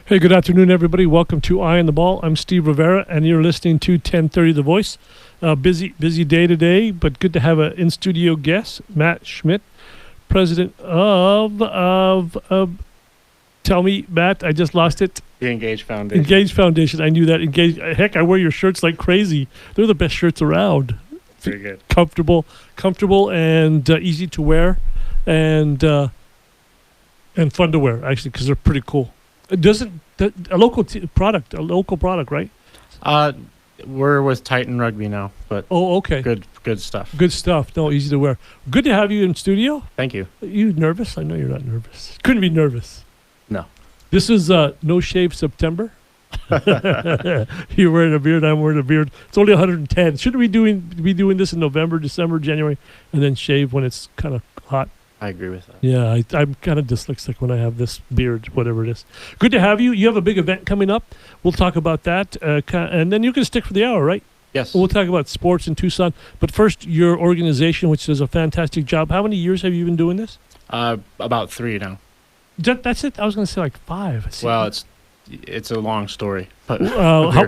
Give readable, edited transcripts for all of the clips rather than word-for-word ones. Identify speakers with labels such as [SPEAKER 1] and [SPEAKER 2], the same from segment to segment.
[SPEAKER 1] Hey, good afternoon, everybody. Welcome to Eye on the Ball. I'm Steve Rivera, and you're listening to 1030 The Voice. Busy day today, but good to have an in-studio guest, Matt Schmidt, president of tell me, Matt, I just lost it.
[SPEAKER 2] The Engage Foundation.
[SPEAKER 1] Engage Foundation. I knew that. Engage. Heck, I wear your shirts like crazy. They're the best shirts around.
[SPEAKER 2] Very good.
[SPEAKER 1] Comfortable, and easy to wear, and fun to wear, actually, because they're pretty cool. A local product, right?
[SPEAKER 2] We're with Titan Rugby now, but
[SPEAKER 1] okay.
[SPEAKER 2] Good stuff.
[SPEAKER 1] Good stuff. No, easy to wear. Good to have you in studio.
[SPEAKER 2] Thank you.
[SPEAKER 1] You nervous? I know you're not nervous. Couldn't be nervous.
[SPEAKER 2] No.
[SPEAKER 1] This is No Shave September. You're wearing a beard. I'm wearing a beard. It's only 110. Shouldn't we be doing this in November, December, January, and then shave when it's kind of hot?
[SPEAKER 2] I agree with that.
[SPEAKER 1] Yeah, I'm kind of dyslexic when I have this beard, whatever it is. Good to have you. You have a big event coming up. We'll talk about that. And then you can stick for the hour, right?
[SPEAKER 2] Yes.
[SPEAKER 1] We'll talk about sports in Tucson. But first, your organization, which does a fantastic job. How many years have you been doing this?
[SPEAKER 2] About 3 now.
[SPEAKER 1] That's it? I was going to say like 5.
[SPEAKER 2] Well, it's a long story. But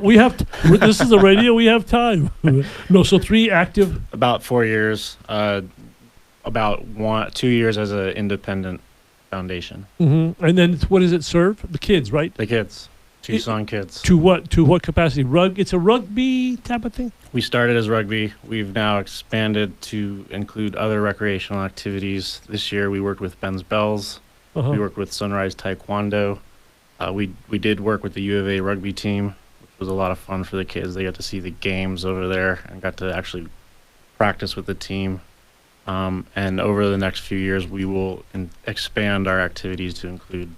[SPEAKER 1] we have this is the radio. We have time. No, so 3 active.
[SPEAKER 2] About 4 years. About 2 years as an independent foundation.
[SPEAKER 1] Mm-hmm. And then what does it serve? The kids, right?
[SPEAKER 2] The kids. Tucson kids.
[SPEAKER 1] To what capacity? It's a rugby type of thing?
[SPEAKER 2] We started as rugby. We've now expanded to include other recreational activities. This year we worked with Ben's Bells.
[SPEAKER 1] Uh-huh.
[SPEAKER 2] We worked with Sunrise Taekwondo. We did work with the U of A rugby team, which was a lot of fun for the kids. They got to see the games over there and got to actually practice with the team. And over the next few years, we will expand our activities to include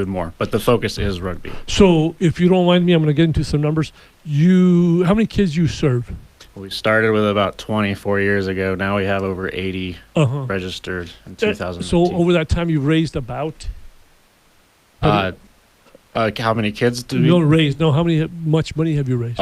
[SPEAKER 2] more. But the focus is rugby.
[SPEAKER 1] So, if you don't mind me, I'm going to get into some numbers. How many kids you serve?
[SPEAKER 2] We started with about 24 years ago. Now we have over 80 registered in 2015.
[SPEAKER 1] So, over that time, you've raised about?
[SPEAKER 2] How many kids do we?
[SPEAKER 1] No, much money have you raised?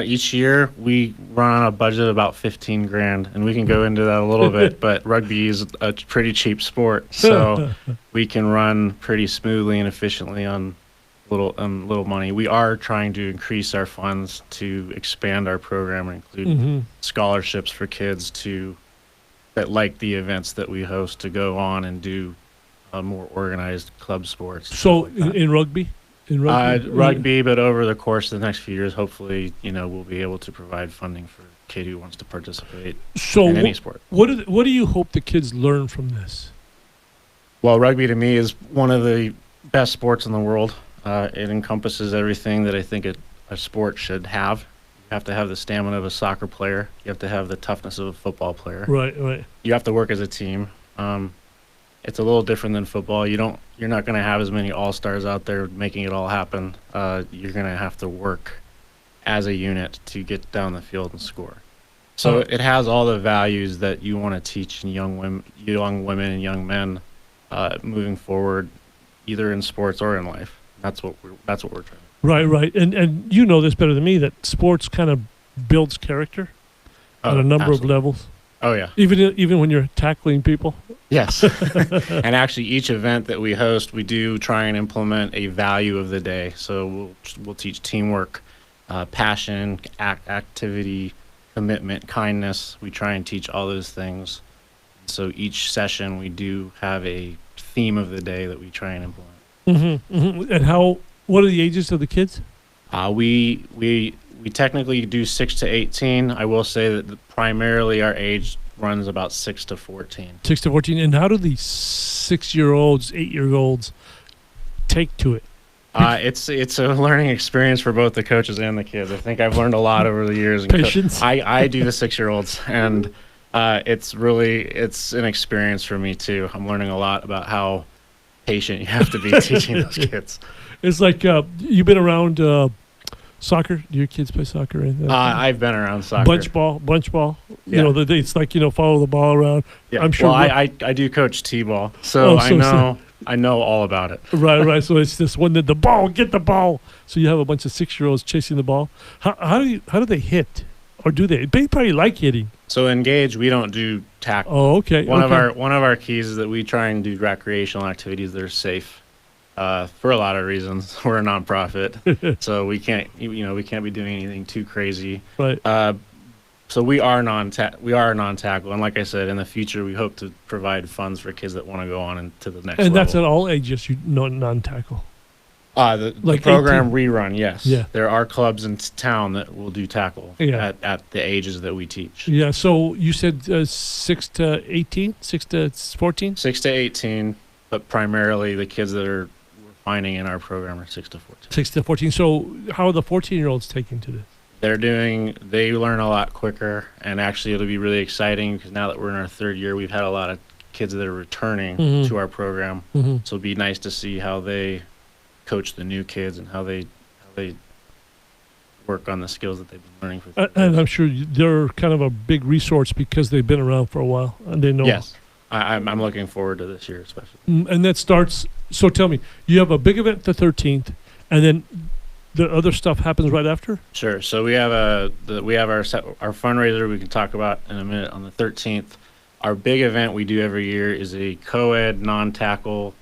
[SPEAKER 2] Each year we run on a budget of about $15,000, and we can go into that a little bit. But rugby is a pretty cheap sport, so we can run pretty smoothly and efficiently on little money. We are trying to increase our funds to expand our program and include scholarships for kids that like the events that we host to go on and do more organized club sports.
[SPEAKER 1] So in rugby?
[SPEAKER 2] Rugby, but over the course of the next few years, hopefully, we'll be able to provide funding for a kid who wants to participate in any sport.
[SPEAKER 1] What do you hope the kids learn from this?
[SPEAKER 2] Well, rugby to me is one of the best sports in the world. It encompasses everything that I think a sport should have. You have to have the stamina of a soccer player. You have to have the toughness of a football player.
[SPEAKER 1] Right.
[SPEAKER 2] You have to work as a team. It's a little different than football. You're not going to have as many all-stars out there making it all happen. You're going to have to work as a unit to get down the field and score. So it has all the values that you want to teach in young women and young men moving forward, either in sports or in life. That's what we're trying.
[SPEAKER 1] Right. And you know this better than me, that sports kind of builds character on a number of levels.
[SPEAKER 2] Oh, yeah.
[SPEAKER 1] Even when you're tackling people?
[SPEAKER 2] Yes. And actually, each event that we host, we do try and implement a value of the day. So we'll teach teamwork, passion, activity, commitment, kindness. We try and teach all those things. So each session, we do have a theme of the day that we try and implement.
[SPEAKER 1] And what are the ages of the kids?
[SPEAKER 2] We technically do 6 to 18. I will say that primarily our age runs about 6 to 14.
[SPEAKER 1] 6 to 14. And how do these 6-year-olds, 8-year-olds take to it?
[SPEAKER 2] It's a learning experience for both the coaches and the kids. I think I've learned a lot over the years.
[SPEAKER 1] Patience.
[SPEAKER 2] I do the 6-year-olds, and it's an experience for me too. I'm learning a lot about how patient you have to be teaching those kids.
[SPEAKER 1] It's like you've been around soccer. Do your kids play soccer?
[SPEAKER 2] I've been around soccer.
[SPEAKER 1] Bunch ball.
[SPEAKER 2] Yeah.
[SPEAKER 1] It's like follow the ball around.
[SPEAKER 2] Yeah.
[SPEAKER 1] I'm sure.
[SPEAKER 2] Well, I do coach t-ball, so I know all about it.
[SPEAKER 1] Right. So it's this one that get the ball. So you have a bunch of 6-year-olds chasing the ball. How do they hit, or do they? They probably like hitting.
[SPEAKER 2] So Engage, we don't do tackle.
[SPEAKER 1] Oh, okay.
[SPEAKER 2] One of our keys is that we try and do recreational activities that are safe. For a lot of reasons. We're a nonprofit, so we can't we can't be doing anything too crazy.
[SPEAKER 1] Right.
[SPEAKER 2] So we are non-tackle, and like I said, in the future we hope to provide funds for kids that want to go on into the next
[SPEAKER 1] And that's at
[SPEAKER 2] level.
[SPEAKER 1] all ages, you non-tackle.
[SPEAKER 2] The
[SPEAKER 1] Like
[SPEAKER 2] program
[SPEAKER 1] 18?
[SPEAKER 2] we run, yes.
[SPEAKER 1] Yeah.
[SPEAKER 2] There are clubs in town that will do tackle
[SPEAKER 1] Yeah.
[SPEAKER 2] at the ages that we teach.
[SPEAKER 1] Yeah, so you said 6 to 18, 6 to 14?
[SPEAKER 2] 6 to 18, but primarily the kids that we're finding in our program are 6 to 14.
[SPEAKER 1] 6 to 14. So how are the 14-year-olds taking to this?
[SPEAKER 2] They learn a lot quicker, and actually it'll be really exciting because now that we're in our third year, we've had a lot of kids that are returning
[SPEAKER 1] Mhm.
[SPEAKER 2] to our program.
[SPEAKER 1] Mm-hmm.
[SPEAKER 2] So it'll be nice to see how they coach the new kids and how they work on the skills that they've been learning for 3
[SPEAKER 1] And
[SPEAKER 2] years.
[SPEAKER 1] I'm sure they're kind of a big resource because they've been around for a while and they know.
[SPEAKER 2] Yes, I'm looking forward to this year especially.
[SPEAKER 1] And that starts. So tell me, you have a big event the 13th, and then the other stuff happens right after.
[SPEAKER 2] Sure. So we have our fundraiser we can talk about in a minute on the 13th. Our big event we do every year is a co-ed non-tackle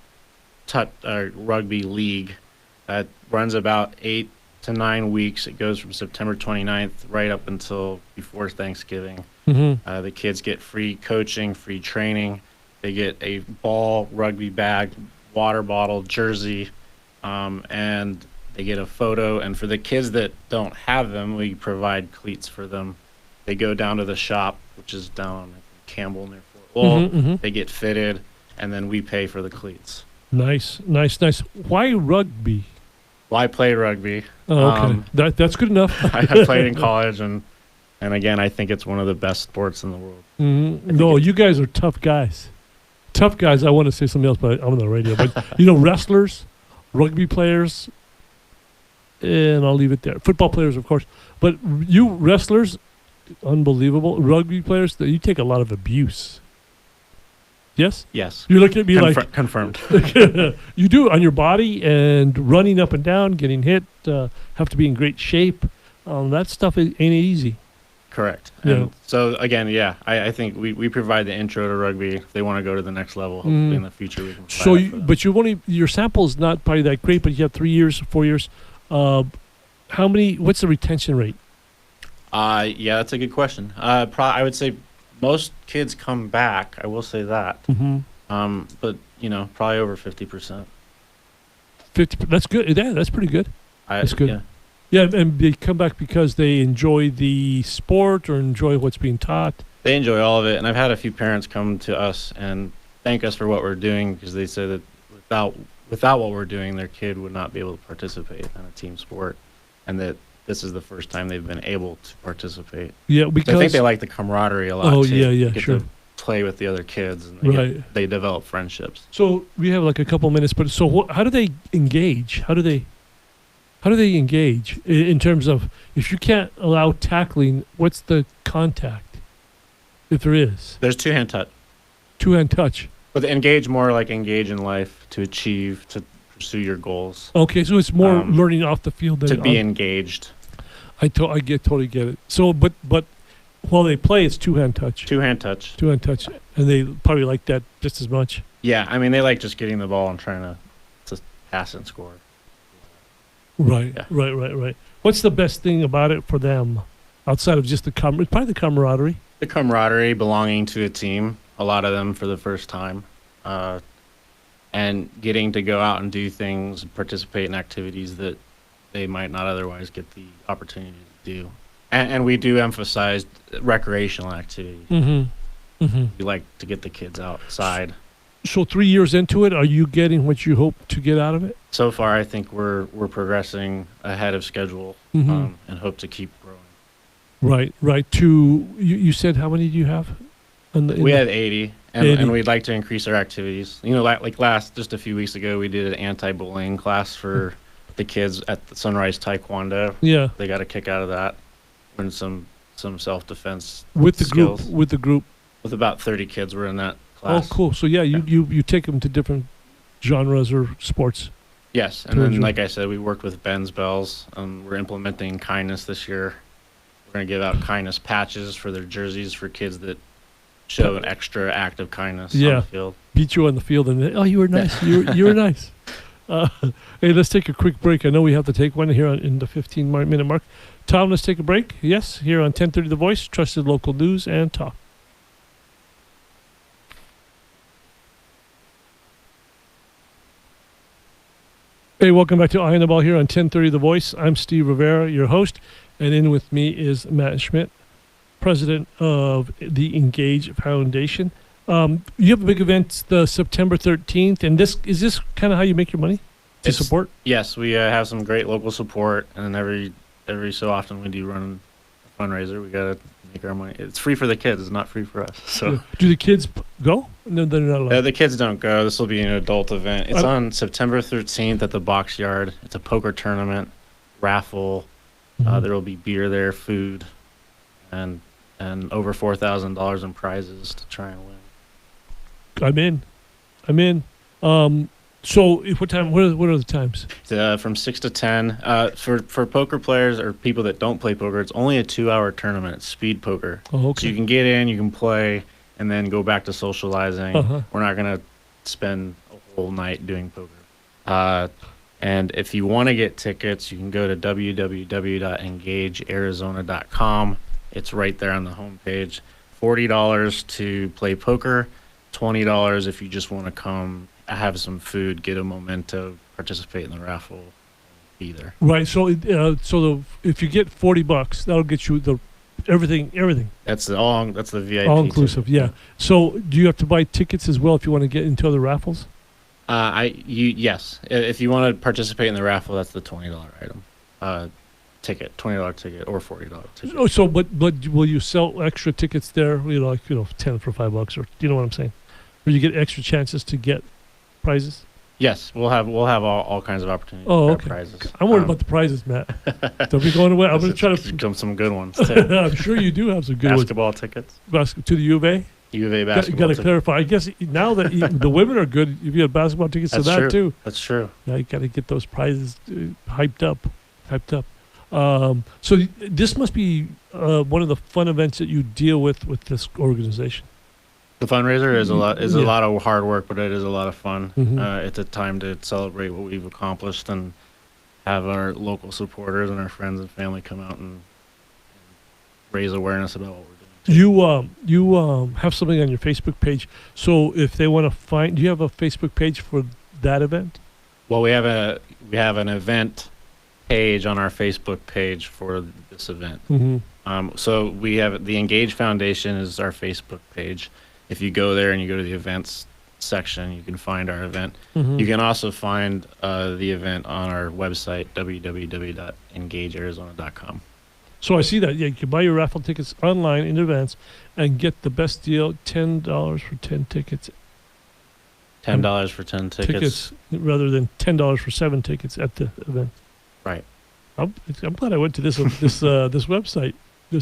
[SPEAKER 2] rugby league that runs about 8 to 9 weeks. It goes from September 29th right up until before Thanksgiving.
[SPEAKER 1] Mm-hmm.
[SPEAKER 2] The kids get free coaching, free training. They get a ball, rugby bag, water bottle, jersey, and they get a photo. And for the kids that don't have them, we provide cleats for them. They go down to the shop, which is down on Campbell near Fort Lowell.
[SPEAKER 1] Mm-hmm, mm-hmm.
[SPEAKER 2] They get fitted, and then we pay for the cleats.
[SPEAKER 1] Nice. Why rugby?
[SPEAKER 2] Well, I played rugby.
[SPEAKER 1] Oh, okay. That's good enough.
[SPEAKER 2] I played in college, and again, I think it's one of the best sports in the world.
[SPEAKER 1] Mm-hmm. No, you guys are tough guys. Tough guys. I want to say something else, but I'm on the radio. But wrestlers, rugby players, and I'll leave it there. Football players, of course, but you wrestlers, unbelievable. Rugby players, you take a lot of abuse. Yes?
[SPEAKER 2] Yes.
[SPEAKER 1] You look at me like
[SPEAKER 2] confirmed.
[SPEAKER 1] you do on your body and running up and down, getting hit, have to be in great shape. That stuff ain't easy.
[SPEAKER 2] Correct.
[SPEAKER 1] Yeah.
[SPEAKER 2] And so again, I think we provide the intro to rugby. If they want to go to the next level, hopefully in the future we can provide
[SPEAKER 1] So,
[SPEAKER 2] that for them.
[SPEAKER 1] but your sample's not probably that great, but you have 3 years, 4 years. What's the retention rate?
[SPEAKER 2] Yeah, that's a good question. I would say most kids come back. I will say that.
[SPEAKER 1] Mm-hmm.
[SPEAKER 2] But probably over 50%.
[SPEAKER 1] 50. That's good. Yeah, that's pretty good. That's good.
[SPEAKER 2] Yeah.
[SPEAKER 1] Yeah, and they come back because they enjoy the sport or enjoy what's being taught.
[SPEAKER 2] They enjoy all of it, and I've had a few parents come to us and thank us for what we're doing because they say that without what we're doing, their kid would not be able to participate in a team sport, and that this is the first time they've been able to participate.
[SPEAKER 1] Yeah, because
[SPEAKER 2] I think they like the camaraderie a lot.
[SPEAKER 1] Oh,
[SPEAKER 2] too.
[SPEAKER 1] yeah,
[SPEAKER 2] Get
[SPEAKER 1] sure.
[SPEAKER 2] to play with the other kids, and they develop friendships.
[SPEAKER 1] So we have like a couple minutes, but so how do they engage? How do they engage in terms of if you can't allow tackling? What's the contact, if there is?
[SPEAKER 2] There's two-hand touch.
[SPEAKER 1] Two-hand touch.
[SPEAKER 2] But engage in life to achieve, to pursue your goals.
[SPEAKER 1] Okay, so it's more learning off the field than
[SPEAKER 2] to be engaged.
[SPEAKER 1] I totally get it. So, but while they play, it's two-hand touch.
[SPEAKER 2] Two-hand touch.
[SPEAKER 1] Two-hand touch, and they probably like that just as much.
[SPEAKER 2] Yeah, I mean they like just getting the ball and trying to pass and score.
[SPEAKER 1] Right,
[SPEAKER 2] Yeah.
[SPEAKER 1] right. What's the best thing about it for them, outside of just probably the camaraderie?
[SPEAKER 2] The camaraderie, belonging to a team. A lot of them for the first time, and getting to go out and do things, participate in activities that they might not otherwise get the opportunity to do. And we do emphasize recreational activities.
[SPEAKER 1] Mm-hmm. Mm-hmm.
[SPEAKER 2] We like to get the kids outside.
[SPEAKER 1] So 3 years into it, are you getting what you hope to get out of it?
[SPEAKER 2] So far, I think we're progressing ahead of schedule,
[SPEAKER 1] Mhm.
[SPEAKER 2] and hope to keep growing.
[SPEAKER 1] Right. You said how many do you have?
[SPEAKER 2] We had 80,
[SPEAKER 1] 80.
[SPEAKER 2] and we'd like to increase our activities. Like just a few weeks ago, we did an anti-bullying class for the kids at the Sunrise Taekwondo.
[SPEAKER 1] Yeah,
[SPEAKER 2] They got a kick out of that. Learned some self-defense
[SPEAKER 1] with the
[SPEAKER 2] skills.
[SPEAKER 1] group. With the group.
[SPEAKER 2] With about 30 kids were in that class.
[SPEAKER 1] Oh, cool. So yeah, you take them to different genres or sports.
[SPEAKER 2] Yes, and then like I said, we worked with Ben's Bells. We're implementing kindness this year. We're going to give out kindness patches for their jerseys for kids that show an extra act of kindness on the field.
[SPEAKER 1] Beat you on the field and you were nice. You were nice. Hey, let's take a quick break. I know we have to take one here in the 15-minute mark. Tom, let's take a break. Yes, here on 1030 The Voice, trusted local news and talk. Hey, welcome back to Eye on the Ball here on 1030 The Voice. I'm Steve Rivera, your host, and in with me is Matt Schmidt, president of the Engage Foundation. You have a big event the September 13th, and is this kind of how you make your money to support?
[SPEAKER 2] Yes, we have some great local support, and then every so often we do run a fundraiser. We got to make our money. It's free for the kids. It's not free for us. So
[SPEAKER 1] Do the kids go? No, they're not allowed.
[SPEAKER 2] the kids don't go. This will be an adult event. It's on September 13th at the Box Yard. It's a poker tournament, raffle.
[SPEAKER 1] Mhm.
[SPEAKER 2] There will be beer there, food, and over $4,000 in prizes to try and win.
[SPEAKER 1] I'm in. So what time? What are the times?
[SPEAKER 2] From 6 to 10. For poker players or people that don't play poker, it's only a 2-hour tournament. It's speed poker.
[SPEAKER 1] Oh,
[SPEAKER 2] So
[SPEAKER 1] okay.
[SPEAKER 2] you can get in, you can play, and then go back to socializing.
[SPEAKER 1] Uh-huh.
[SPEAKER 2] We're not going to spend a whole night doing poker. And if you want to get tickets, you can go to www.engagearizona.com. It's right there on the homepage. $40 to play poker, $20 if you just want to come, have some food, get a memento, participate in the raffle, be there.
[SPEAKER 1] Right. So if you get $40, that'll get you everything.
[SPEAKER 2] That's the VIP.
[SPEAKER 1] All inclusive.
[SPEAKER 2] ticket.
[SPEAKER 1] Yeah. So do you have to buy tickets as well if you want to get into other raffles?
[SPEAKER 2] Yes. If you want to participate in the raffle, that's the $20 item. Ticket, $20 ticket or $40 ticket.
[SPEAKER 1] Oh, so but will you sell extra tickets there? 10 for $5, or you know what I'm saying? Or you get extra chances to get prizes?
[SPEAKER 2] Yes, we'll have all kinds of opportunities.
[SPEAKER 1] Oh,
[SPEAKER 2] to
[SPEAKER 1] okay.
[SPEAKER 2] grab prizes.
[SPEAKER 1] I'm worried about the prizes, Matt. Don't be going away. I'm going to try to.
[SPEAKER 2] Come some good ones too.
[SPEAKER 1] I'm sure you do have some good
[SPEAKER 2] Basketball tickets.
[SPEAKER 1] ones. To the U of A.
[SPEAKER 2] U of A
[SPEAKER 1] You
[SPEAKER 2] basketball.
[SPEAKER 1] got to
[SPEAKER 2] tickets.
[SPEAKER 1] clarify. I guess now that the women are good, if you have basketball tickets to
[SPEAKER 2] That's
[SPEAKER 1] that
[SPEAKER 2] true.
[SPEAKER 1] too.
[SPEAKER 2] That's true.
[SPEAKER 1] Now you got to get those prizes hyped up. So this must be one of the fun events that you deal with this organization.
[SPEAKER 2] The fundraiser is a
[SPEAKER 1] Yeah.
[SPEAKER 2] lot of hard work, but it is a lot of fun.
[SPEAKER 1] Mhm.
[SPEAKER 2] It's a time to celebrate what we've accomplished and have our local supporters and our friends and family come out and raise awareness about what we're doing.
[SPEAKER 1] You have something on your Facebook page. So if they want to do you have a Facebook page for that event?
[SPEAKER 2] Well, we have an event page on our Facebook page for this event.
[SPEAKER 1] Mm-hmm.
[SPEAKER 2] So we have the Engage Foundation is our Facebook page. If you go there and you go to the events section, you can find our event.
[SPEAKER 1] Mm-hmm.
[SPEAKER 2] You can also find the event on our website, www.engagearizona.com.
[SPEAKER 1] So I see that. Yeah, you can buy your raffle tickets online in advance and get the best deal: $10 for 10 tickets.
[SPEAKER 2] $10 for 10 tickets.
[SPEAKER 1] Rather than $10 for 7 tickets at the event.
[SPEAKER 2] Right.
[SPEAKER 1] I'm glad I went to this website,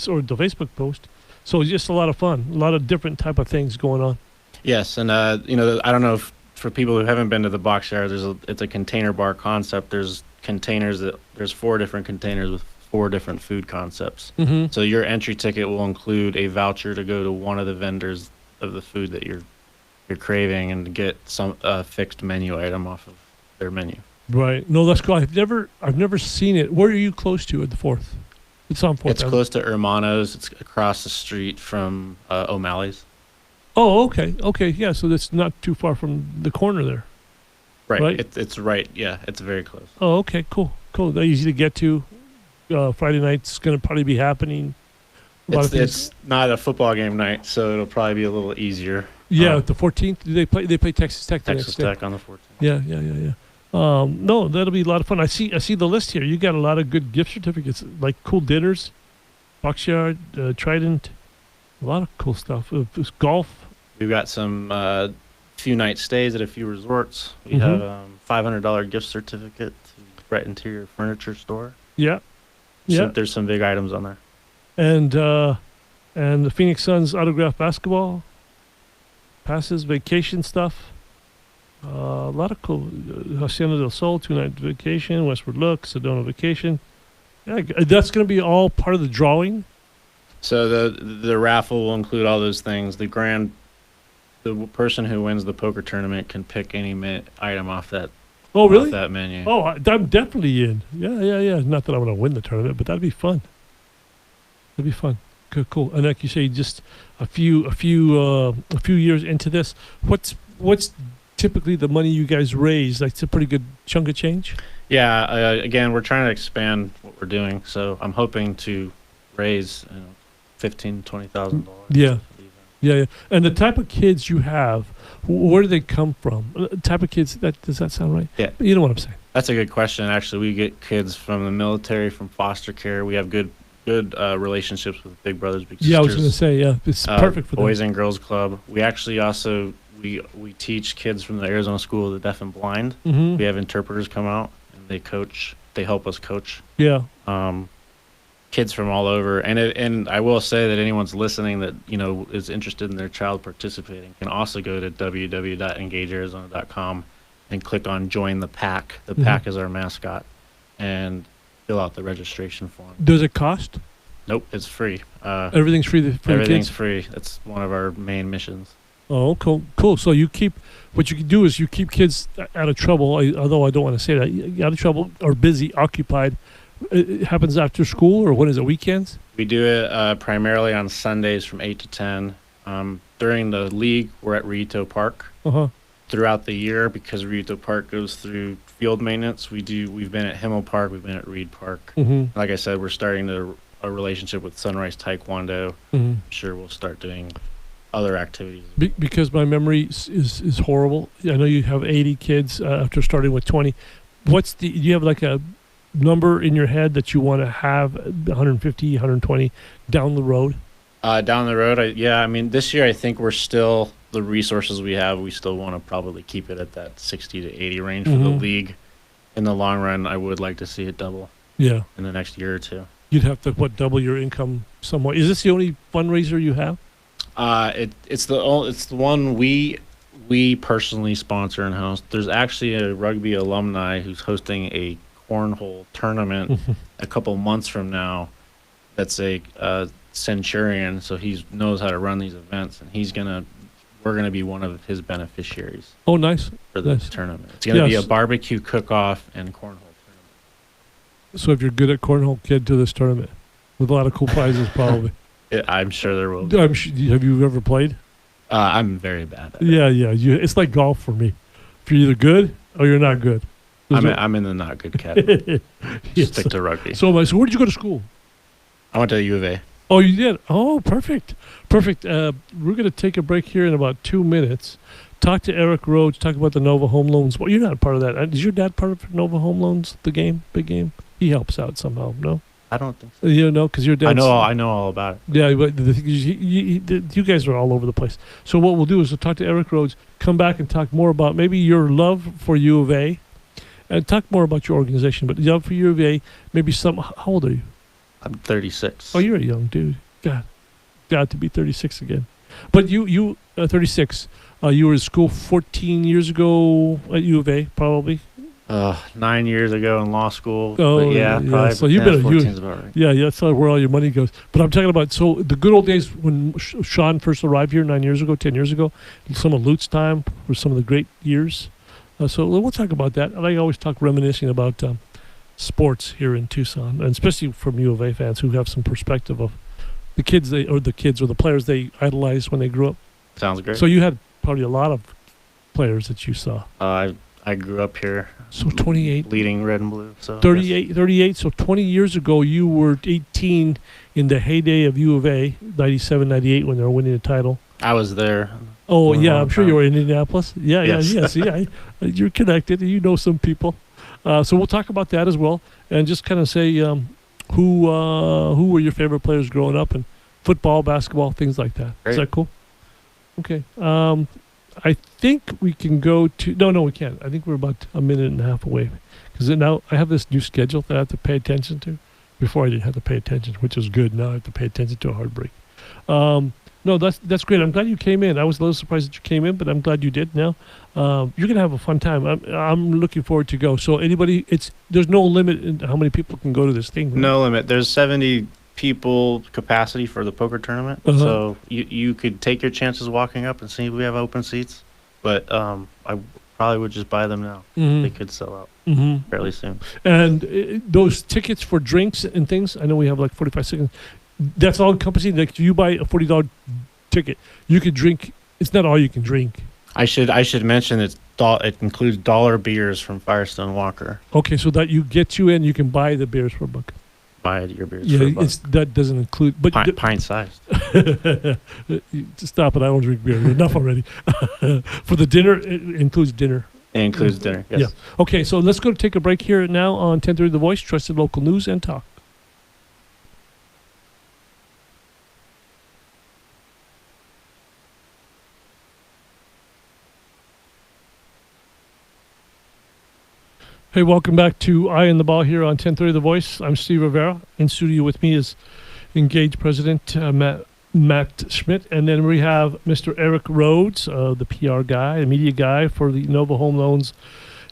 [SPEAKER 1] or the Facebook post. So it's just a lot of fun, a lot of different type of things going on.
[SPEAKER 2] Yes, and I don't know if for people who haven't been to the Box Yard, it's a container bar concept. There's 4 different containers with 4 different food concepts.
[SPEAKER 1] Mm-hmm.
[SPEAKER 2] So your entry ticket will include a voucher to go to one of the vendors of the food that you're craving and get some fixed menu item off of their menu.
[SPEAKER 1] Right. No, that's cool. I've never seen it. Where are you close to at the 4th? It's on 4th.
[SPEAKER 2] It's close to Hermanos. It's across the street from O'Malley's.
[SPEAKER 1] Oh, okay. Okay, yeah, so that's not too far from the corner there. Right.
[SPEAKER 2] It's right. Yeah, it's very close.
[SPEAKER 1] Oh, okay, cool. They're easy to get to. Friday night's going to probably be happening.
[SPEAKER 2] It's not a football game night, so it'll probably be a little easier.
[SPEAKER 1] Yeah, the 14th. They play Texas Tech the
[SPEAKER 2] Texas
[SPEAKER 1] next day.
[SPEAKER 2] Tech on the 14th.
[SPEAKER 1] Yeah. No, that'll be a lot of fun. I see the list here. You got a lot of good gift certificates, like cool dinners, Box Yard, Trident, a lot of cool stuff. Golf.
[SPEAKER 2] We've got some few night stays at a few resorts. We
[SPEAKER 1] Mhm.
[SPEAKER 2] have $500 gift certificate to Brett Interior Furniture Store.
[SPEAKER 1] Yeah.
[SPEAKER 2] So there's some big items on there.
[SPEAKER 1] And the Phoenix Suns autographed basketball passes, vacation stuff. A lot of cool. Hacienda del Sol 2-night vacation, Westward Look, Sedona vacation. Yeah, that's going to be all part of the drawing.
[SPEAKER 2] So the raffle will include all those things. The person who wins the poker tournament can pick any item off that
[SPEAKER 1] Oh, really?
[SPEAKER 2] That menu.
[SPEAKER 1] Oh, I'm definitely in. Yeah. Not that I'm going to win the tournament, but that'd be fun. That'd be fun. Cool. And like you say, just a few years into this, what's typically the money you guys raise? Like, it's a pretty good chunk of change.
[SPEAKER 2] Yeah. Again, we're trying to expand what we're doing, so I'm hoping to raise $15,000-$20,000.
[SPEAKER 1] Yeah. Yeah. And the type of kids you have, where do they come from? Type of kids. Does that sound right?
[SPEAKER 2] Yeah.
[SPEAKER 1] You know what I'm saying.
[SPEAKER 2] That's a good question. Actually, we get kids from the military, from foster care. We have good relationships with Big Brothers Big Sisters.
[SPEAKER 1] Yeah, I was going to say, yeah, it's perfect for them.
[SPEAKER 2] Boys and Girls Club. We actually also we teach kids from the Arizona School of the Deaf and Blind.
[SPEAKER 1] Mm-hmm.
[SPEAKER 2] We have interpreters come out and they coach. They help us coach.
[SPEAKER 1] Yeah.
[SPEAKER 2] Kids from all over, and I will say that anyone's listening that is interested in their child participating can also go to www.engagearizona.com and click on Join the Pack. The pack is our mascot, and fill out the registration form.
[SPEAKER 1] Does it cost?
[SPEAKER 2] Nope, it's free.
[SPEAKER 1] Everything's free for
[SPEAKER 2] everything's
[SPEAKER 1] the kids?
[SPEAKER 2] free. That's one of our main missions.
[SPEAKER 1] Oh, cool. So what you can do is you keep kids out of trouble, although I don't want to say that, out of trouble or busy, occupied. It happens after school, or when is it, weekends?
[SPEAKER 2] We do it primarily on Sundays from 8 to 10. During the league, we're at Rito Park.
[SPEAKER 1] Uh-huh.
[SPEAKER 2] Throughout the year, because Rito Park goes through field maintenance, we've been at Himmel Park, we've been at Reed Park.
[SPEAKER 1] Mm-hmm.
[SPEAKER 2] Like I said, we're starting a relationship with Sunrise Taekwondo.
[SPEAKER 1] Mm-hmm.
[SPEAKER 2] I'm sure we'll start doing other activities.
[SPEAKER 1] Because my memory is horrible. I know you have 80 kids after starting with 20. Do you have like a number in your head that you want to have 150, 120 down the road?
[SPEAKER 2] Down the road, this year I think we're still, the resources we have, we still want to probably keep it at that 60 to 80 range for the league. In the long run, I would like to see it double. Yeah. In the next year or two.
[SPEAKER 1] You'd have to double your income somewhat. Is this the only fundraiser you have?
[SPEAKER 2] It's the one we personally sponsor and host. There's actually a rugby alumni who's hosting a cornhole tournament a couple months from now. That's a Centurion, so he knows how to run these events, and we're gonna be one of his beneficiaries.
[SPEAKER 1] Oh, nice.
[SPEAKER 2] For the tournament. It's gonna be a barbecue cook-off and cornhole tournament.
[SPEAKER 1] So if you're good at cornhole, kid, to this tournament with a lot of cool prizes, probably.
[SPEAKER 2] I'm sure there will be.
[SPEAKER 1] Have you ever played?
[SPEAKER 2] I'm very bad at it.
[SPEAKER 1] Yeah. It's like golf for me. If you're either good or you're not good.
[SPEAKER 2] I'm in the not good category.
[SPEAKER 1] Yes.
[SPEAKER 2] Stick to rugby.
[SPEAKER 1] So where did you go to school?
[SPEAKER 2] I went to the U of A.
[SPEAKER 1] Oh, you did? Oh, perfect. We're going to take a break here in about 2 minutes. Talk to Eric Rhodes. Talk about the Nova Home Loans. Well, you're not part of that. Is your dad part of Nova Home Loans, the big game? He helps out somehow, no?
[SPEAKER 2] I don't think so.
[SPEAKER 1] You know, because your dad.
[SPEAKER 2] I know all about it.
[SPEAKER 1] Yeah, but the thing is, you guys are all over the place. So what we'll do is we'll talk to Eric Rhodes, come back and talk more about maybe your love for U of A, and talk more about your organization. But love for U of A, maybe how old are you?
[SPEAKER 2] I'm 36.
[SPEAKER 1] Oh, you're a young dude. God, to be 36 again. But you 36. You were in school 14 years ago at U of A, probably.
[SPEAKER 2] 9 years ago in law school.
[SPEAKER 1] Oh,
[SPEAKER 2] yeah, probably.
[SPEAKER 1] So you've been
[SPEAKER 2] 14's about right.
[SPEAKER 1] Yeah, that's where all your money goes. But I'm talking about the good old days when Sean first arrived here 10 years ago. Some of Lute's time were some of the great years. So we'll talk about that. And I always talk reminiscing about sports here in Tucson, and especially from U of A fans who have some perspective of the the players they idolized when they grew up.
[SPEAKER 2] Sounds great.
[SPEAKER 1] So you had probably a lot of players that you saw.
[SPEAKER 2] I grew up here.
[SPEAKER 1] So 28.
[SPEAKER 2] Bleeding red and blue. So
[SPEAKER 1] 38. So 20 years ago, you were 18 in the heyday of U of A, 97, 98, when they were winning the title.
[SPEAKER 2] I was there.
[SPEAKER 1] Oh, yeah. I'm sure you were in Indianapolis. Yeah,
[SPEAKER 2] yes.
[SPEAKER 1] You're connected. You know some people. So we'll talk about that as well. And just kind of say who were your favorite players growing up, and football, basketball, things like that. Great. Is that cool? Okay. I think we can go to... No, we can't. I think we're about a minute and a half away. Because now I have this new schedule that I have to pay attention to. Before I didn't have to pay attention, which is good. Now I have to pay attention to a hard break. No, that's great. I'm glad you came in. I was a little surprised that you came in, but I'm glad you did now. You're going to have a fun time. I'm looking forward to go. So there's no limit in how many people can go to this thing. Right?
[SPEAKER 2] No limit. There's 70 people capacity for the poker tournament. So you could take your chances walking up and see if we have open seats. But I probably would just buy them now.
[SPEAKER 1] Mm-hmm.
[SPEAKER 2] They could sell out fairly soon.
[SPEAKER 1] And those tickets for drinks and things, I know we have like 45 seconds. That's all encompassing. Like if you buy a $40 ticket, you could drink. It's not all you can drink.
[SPEAKER 2] I should mention it includes dollar beers from Firestone Walker.
[SPEAKER 1] Okay, so that you get you in, you can buy the beers for $1.
[SPEAKER 2] Buy your beers for $1.
[SPEAKER 1] That doesn't include, but
[SPEAKER 2] Pint sized.
[SPEAKER 1] Stop it! I don't drink beer. Enough already. For the dinner, it includes dinner.
[SPEAKER 2] It includes dinner. Yes.
[SPEAKER 1] Yeah. Okay, so let's go take a break here now on 1030 The Voice, trusted local news and talk. Hey, welcome back to Eye on the Ball here on 1030 The Voice. I'm Steve Rivera. In studio with me is Engaged President Matt Schmidt. And then we have Mr. Eric Rhodes, the PR guy, the media guy for the Nova Home Loans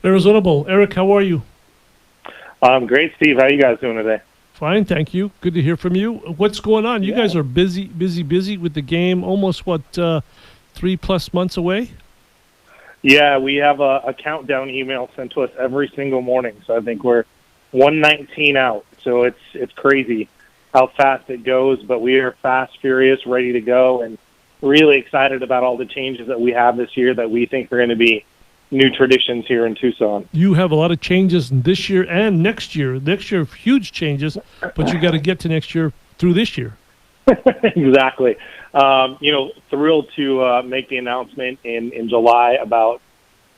[SPEAKER 1] Arizona Bowl. Eric, how are you?
[SPEAKER 3] I'm great, Steve. How are you guys doing today?
[SPEAKER 1] Fine, thank you. Good to hear from you. What's going on? You guys are busy with the game. Almost, 3+ months away?
[SPEAKER 3] Yeah, we have a countdown email sent to us every single morning. So I think we're 119 out. So it's crazy how fast it goes, but we are fast, furious, ready to go, and really excited about all the changes that we have this year that we think are going to be new traditions here in Tucson.
[SPEAKER 1] You have a lot of changes this year and next year. Next year, huge changes, but you got to get to next year through this year.
[SPEAKER 3] Exactly. Thrilled to make the announcement in July about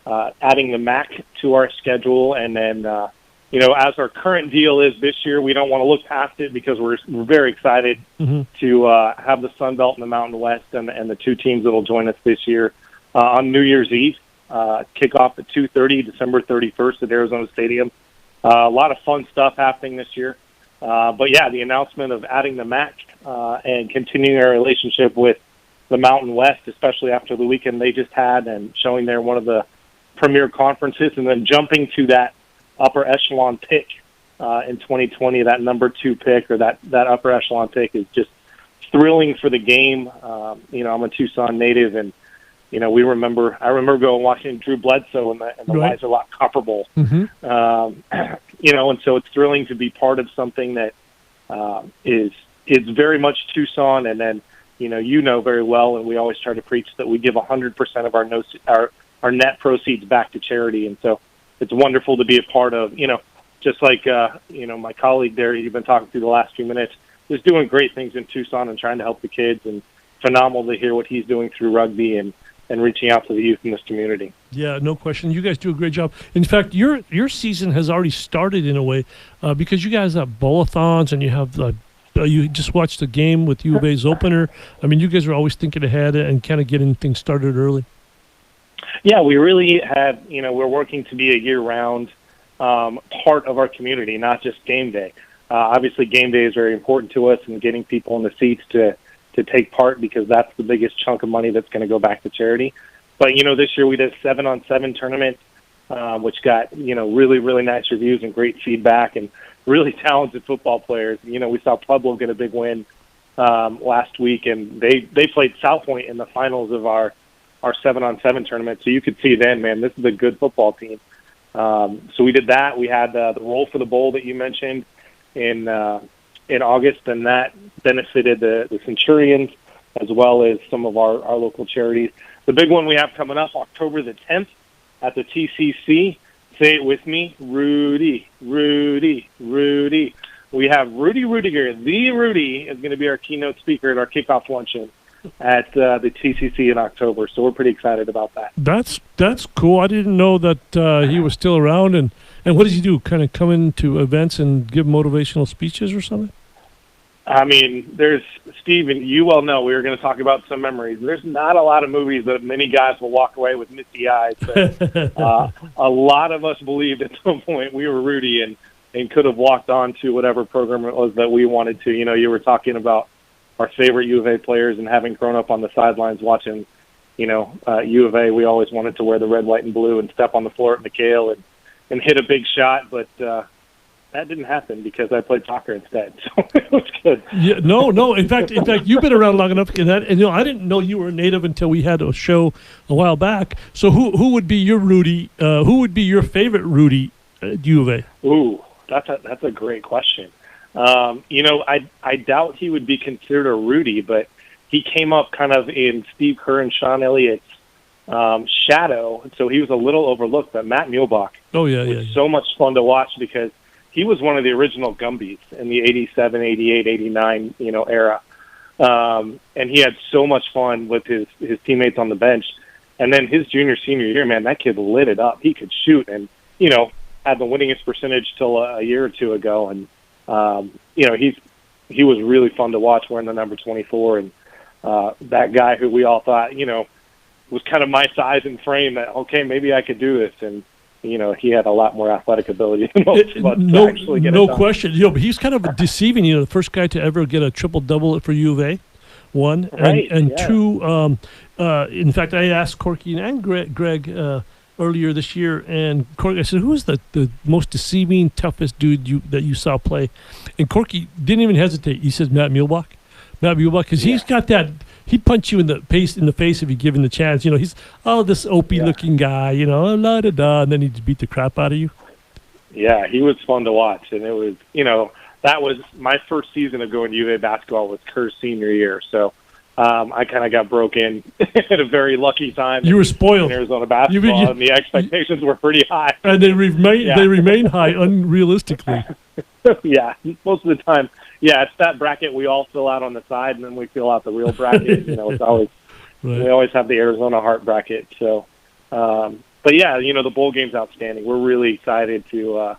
[SPEAKER 3] adding the MAC to our schedule. And then, as our current deal is this year, we don't want to look past it because we're very excited to have the Sun Belt and the Mountain West and the two teams that will join us this year on New Year's Eve. Kickoff at 2:30, December 31st at Arizona Stadium. A lot of fun stuff happening this year. But yeah, the announcement of adding the MAC and continuing our relationship with the Mountain West, especially after the weekend they just had and showing they're one of the premier conferences, and then jumping to that upper echelon pick in 2020, that number 2 pick or that upper echelon pick is just thrilling for the game. I'm a Tucson native, and I remember going watching Drew Bledsoe and the
[SPEAKER 1] right.
[SPEAKER 3] Lions are a lot comparable. And so it's thrilling to be part of something that is very much Tucson. And then, very well, and we always try to preach that we give 100% of our net proceeds back to charity. And so it's wonderful to be a part of, just like, my colleague there you've been talking to the last few minutes, is doing great things in Tucson and trying to help the kids, and phenomenal to hear what he's doing through rugby and reaching out to the youth in this community.
[SPEAKER 1] Yeah, no question. You guys do a great job. In fact, your season has already started in a way because you guys have bowl-a-thons and you have you just watched the game with U of A's opener. I mean, you guys are always thinking ahead and kind of getting things started early.
[SPEAKER 3] Yeah, we really have, we're working to be a year-round part of our community, not just game day. Obviously, game day is very important to us, and getting people in the seats to take part, because that's the biggest chunk of money that's going to go back to charity. But, this year we did a 7-on-7 tournament, which got, really, really nice reviews and great feedback, and really talented football players. We saw Pueblo get a big win last week, and they played South Point in the finals of our 7-on-7 tournament. So you could see then, man, this is a good football team. So we did that. We had the roll for the bowl that you mentioned in August, and that benefited the Centurions as well as some of our local charities. The big one we have coming up, October the 10th at the TCC. Say it with me, Rudy, Rudy, Rudy. We have Rudy Rudiger. The Rudy is going to be our keynote speaker at our kickoff luncheon at the TCC in October. So we're pretty excited about that. That's cool. I didn't know that he was still around. And what does he do? Kind of come into events and give motivational speeches or something? I mean, Steve, and you well know, we were going to talk about some memories. There's not a lot of movies that many guys will walk away with misty eyes. But a lot of us believed at some point we were Rudy and could have walked on to whatever program it was that we wanted to. You were talking about our favorite U of A players, and having grown up on the sidelines watching, U of A, we always wanted to wear the red, white, and blue and step on the floor at McHale and hit a big shot. But that didn't happen because I played soccer instead, so it was good.
[SPEAKER 1] Yeah, no. In fact, you've been around long enough to get that. And I didn't know you were a native until we had a show a while back. So who would be your Rudy? Who would be your favorite Rudy at U of A?
[SPEAKER 3] Ooh, that's a great question. I doubt he would be considered a Rudy, but he came up kind of in Steve Kerr and Sean Elliott's shadow, so he was a little overlooked. But Matt Muehlbach was so much fun to watch because he was one of the original Gumbies in the 87, 88, 89, era. And he had so much fun with his teammates on the bench. And then his senior year, man, that kid lit it up. He could shoot and, had the winningest percentage till a year or two ago. And, he was really fun to watch wearing the number 24. And that guy who we all thought, was kind of my size and frame that, okay, maybe I could do this. And, he had a lot more athletic ability than most of us to actually get it done.
[SPEAKER 1] No question. But he's kind of deceiving, the first guy to ever get a triple-double for U of A, one.
[SPEAKER 3] Right,
[SPEAKER 1] and two, in fact, I asked Corky and Greg earlier this year, and Corky, I said, who is the most deceiving, toughest dude that you saw play? And Corky didn't even hesitate. He says Matt Muehlbach. Because he's got that. He'd punch you in the face if you give him the chance. He's this opie-looking guy. La da da, and then he'd beat the crap out of you.
[SPEAKER 3] Yeah, he was fun to watch, and it was that was my first season of going to U of A basketball was Kerr's senior year. So I kind of got broke in at a very lucky time.
[SPEAKER 1] You were spoiled
[SPEAKER 3] in Arizona basketball, and the expectations were pretty high.
[SPEAKER 1] And they remain high unrealistically.
[SPEAKER 3] Yeah, most of the time. Yeah, it's that bracket we all fill out on the side, and then we fill out the real bracket. It's always we always have the Arizona Heart bracket. So, but yeah, the bowl game's outstanding. We're really excited to,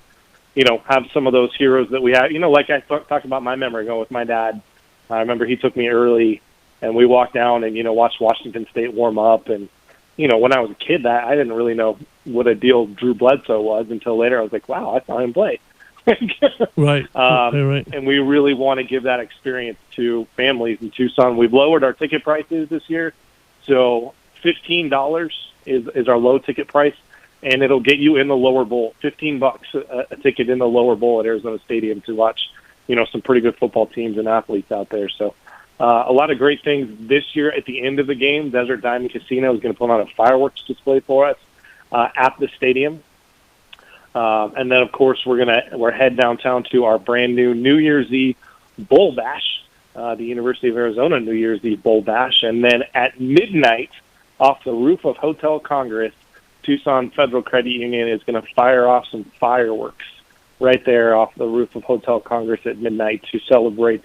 [SPEAKER 3] have some of those heroes that we have. Like I talked about my memory going with my dad. I remember he took me early, and we walked down and watched Washington State warm up. And when I was a kid, I didn't really know what a deal Drew Bledsoe was until later. I was like, wow, I saw him play.
[SPEAKER 1] Right.
[SPEAKER 3] And we really want to give that experience to families in Tucson. We've lowered our ticket prices this year, so $15 is our low ticket price, and it'll get you in the lower bowl. $15 a ticket in the lower bowl at Arizona Stadium to watch, some pretty good football teams and athletes out there. So a lot of great things this year. At the end of the game, Desert Diamond Casino is going to put on a fireworks display for us at the stadium. And then, of course, we're head downtown to our brand new New Year's Eve Bowl Bash, the University of Arizona New Year's Eve Bowl Bash. And then at midnight, off the roof of Hotel Congress, Tucson Federal Credit Union is going to fire off some fireworks right there off the roof of Hotel Congress at midnight to celebrate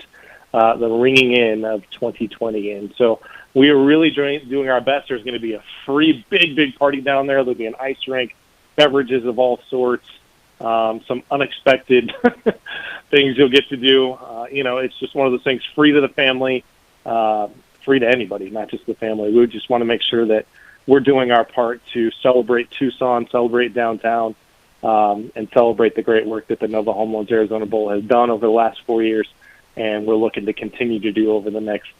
[SPEAKER 3] the ringing in of 2020. And so we are really doing our best. There's going to be a free big party down there. There'll be an ice rink, beverages of all sorts, some unexpected things you'll get to do. It's just one of those things, free to the family, free to anybody, not just the family. We just want to make sure that we're doing our part to celebrate Tucson, celebrate downtown, and celebrate the great work that the Nova Home Loans Arizona Bowl has done over the last 4 years, and we're looking to continue to do over the next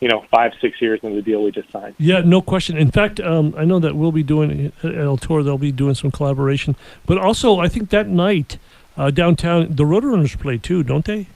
[SPEAKER 3] 5-6 years in the deal we just signed.
[SPEAKER 1] Yeah, no question. In fact, I know that we'll be doing at El Toro, they'll be doing some collaboration. But also, I think that night downtown, the Roadrunners play too, don't they?